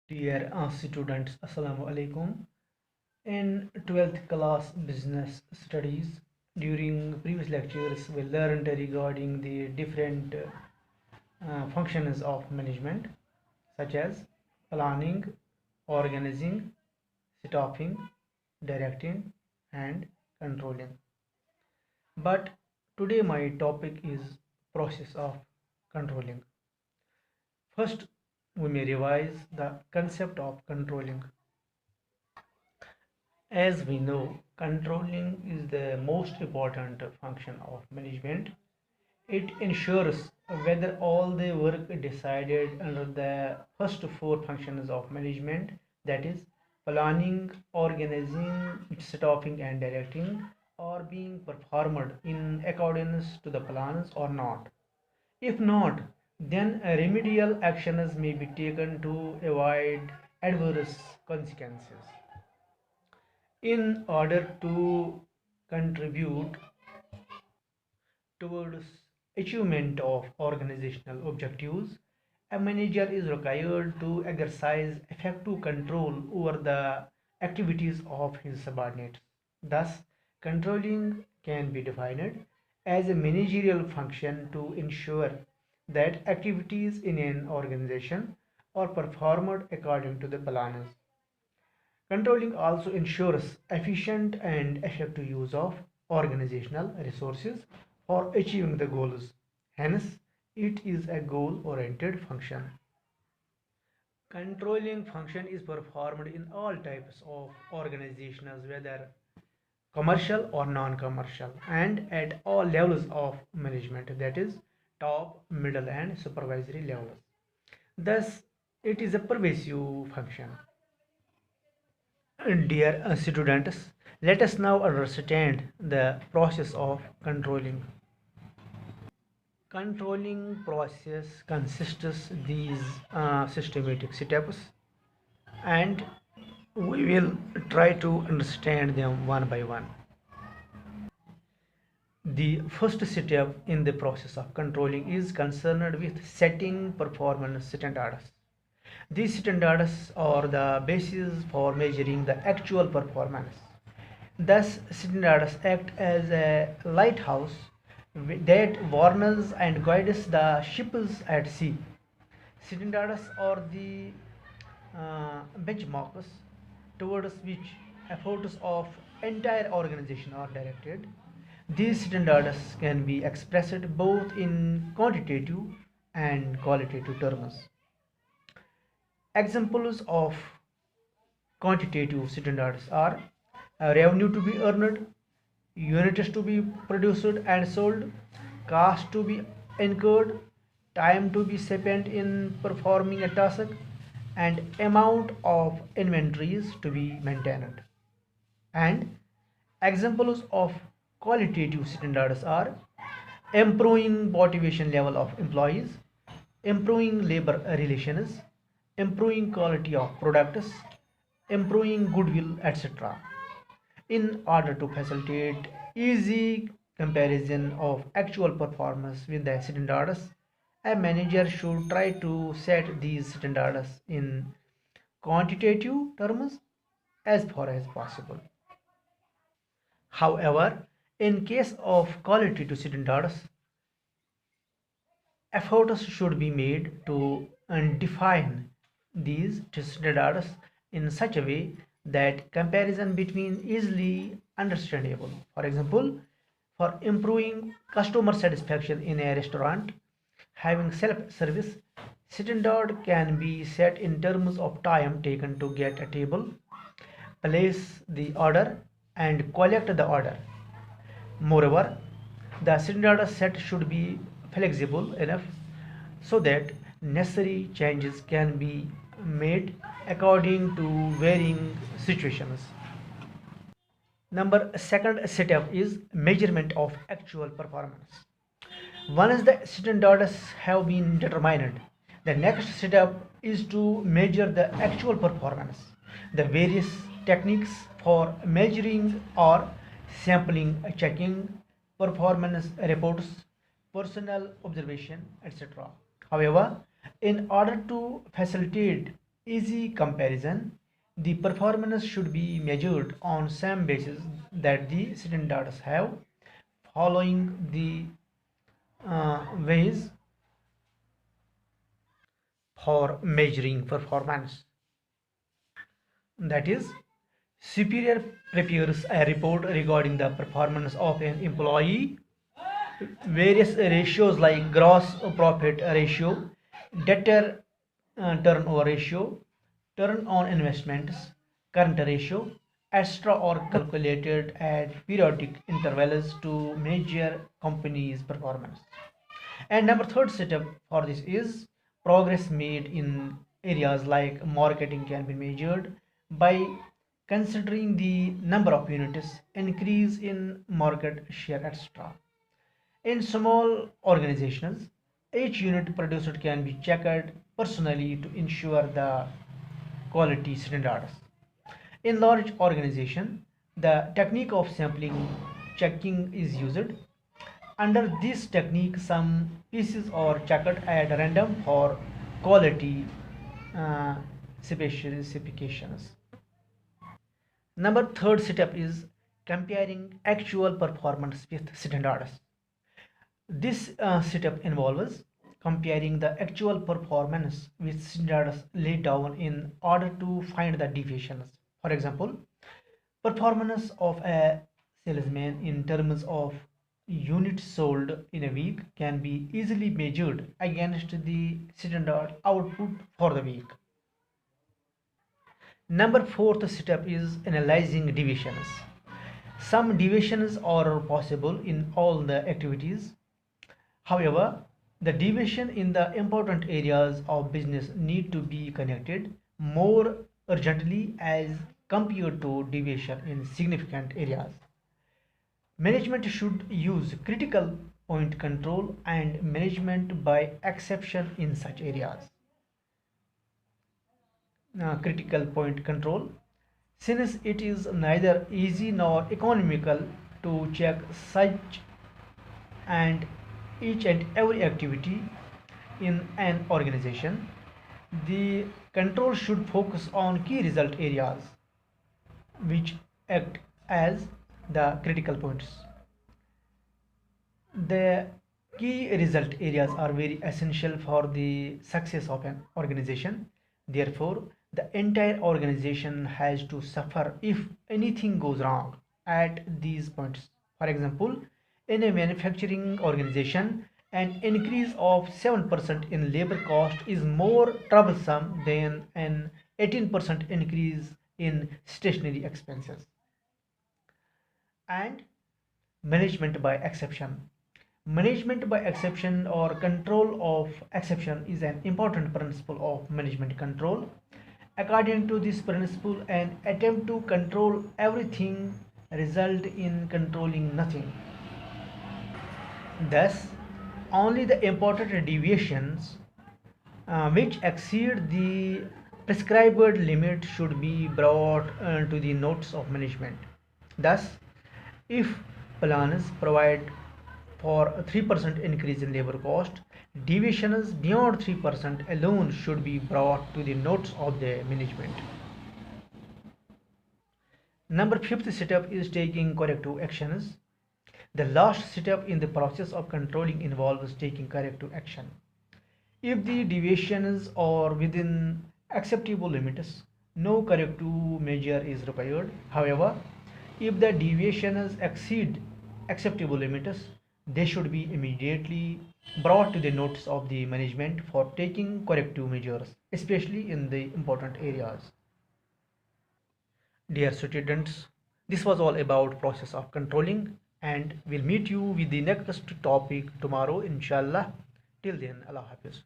Dear students, Assalamu alaikum. In 12th class business studies, during previous lectures, we learned regarding the different functions of management, such as planning, organizing, staffing, directing, and controlling. But today, my topic is process of controlling. First, we may revise the concept of controlling. As we know, controlling is the most important function of management. It ensures whether all the work decided under the first four functions of management, that is, planning, organizing, staffing, and directing, are being performed in accordance to the plans or not. If not, then remedial actions may be taken to avoid adverse consequences. In order to contribute towards achievement of organizational objectives, a manager is required to exercise effective control over the activities of his subordinates. Thus, controlling can be defined as a managerial function to ensure that activities in an organization are performed according to the plans. Controlling also ensures efficient and effective use of organizational resources for achieving the goals. Hence, it is a goal-oriented function. Controlling function is performed in all types of organizations, whether commercial or non-commercial, and at all levels of management, that is, top, middle, and supervisory levels. Thus, it is a pervasive function. Dear students, let us now understand the process of controlling. Controlling process consists these systematic steps, and we will try to understand them one by one. The first step in the process of controlling is concerned with setting performance standards. These standards are the basis for measuring the actual performance. Thus, standards act as a lighthouse that warns and guides the ships at sea. Standards are the benchmarks towards which efforts of entire organization are directed. These standards can be expressed both in quantitative and qualitative terms. Examples of quantitative standards are revenue to be earned, units to be produced and sold, cost to be incurred, time to be spent in performing a task, and amount of inventories to be maintained. And examples of qualitative standards are improving motivation level of employees, improving labor relations, improving quality of products, improving goodwill, etc. In order to facilitate easy comparison of actual performance with the standards, a manager should try to set these standards in quantitative terms as far as possible. However, in case of qualitative standards, efforts should be made to define these standards in such a way that comparison between easily understandable. For example, for improving customer satisfaction in a restaurant, having self-service standard can be set in terms of time taken to get a table, place the order, and collect the order. Moreover, the standard set should be flexible enough so that necessary changes can be made according to varying situations. Number second setup is measurement of actual performance. Once the standards have been determined, the next step is to measure the actual performance. The various techniques for measuring are sampling, checking, performance reports, personal observation, etc. However, in order to facilitate easy comparison. The performance should be measured on same basis that the standards have, following the ways for measuring performance. That is, superior prepares a report regarding the performance of an employee. Various ratios like gross profit ratio, debtor turnover ratio, turn on investments, current ratio, etc. are calculated at periodic intervals to measure company's performance. And number third setup for this is progress made in areas like marketing can be measured by considering the number of units, increase in market share, etc. In small organizations, each unit produced can be checked personally to ensure the quality standards. In large organization, the technique of sampling checking is used. Under this technique, some pieces are checked at random for quality uh, specifications. Number third setup is comparing actual performance with standards. This setup involves comparing the actual performance with standards laid down in order to find the deviations. For example, performance of a salesman in terms of units sold in a week can be easily measured against the standard output for the week. Number fourth step is analyzing deviations. Some deviations are possible in all the activities. However, the deviation in the important areas of business need to be connected more urgently as compared to deviation in significant areas. Management should use critical point control and management by exception in such areas. Critical point control. Since it is neither easy nor economical to check such and each and every activity in an organization, the control should focus on key result areas which act as the critical points. The key result areas are very essential for the success of an organization. Therefore, the entire organization has to suffer if anything goes wrong at these points. For example, in a manufacturing organization, an increase of 7% in labor cost is more troublesome than an 18% increase in stationery expenses. And management by exception. Management by exception or control of exception is an important principle of management control. According to this principle, an attempt to control everything result in controlling nothing. Thus, only the important deviations which exceed the prescribed limit should be brought to the notice of management. Thus, if plans provide for a 3% increase in labor cost, deviations beyond 3% alone should be brought to the notice of the management. Number fifth setup is taking corrective actions. The last step in the process of controlling involves taking corrective action. If the deviations are within acceptable limits, no corrective measure is required. However, if the deviations exceed acceptable limits, they should be immediately brought to the notice of the management for taking corrective measures, especially in the important areas. Dear students, this was all about process of controlling, and we'll meet you with the next topic tomorrow inshallah. Till then, Allah Hafiz.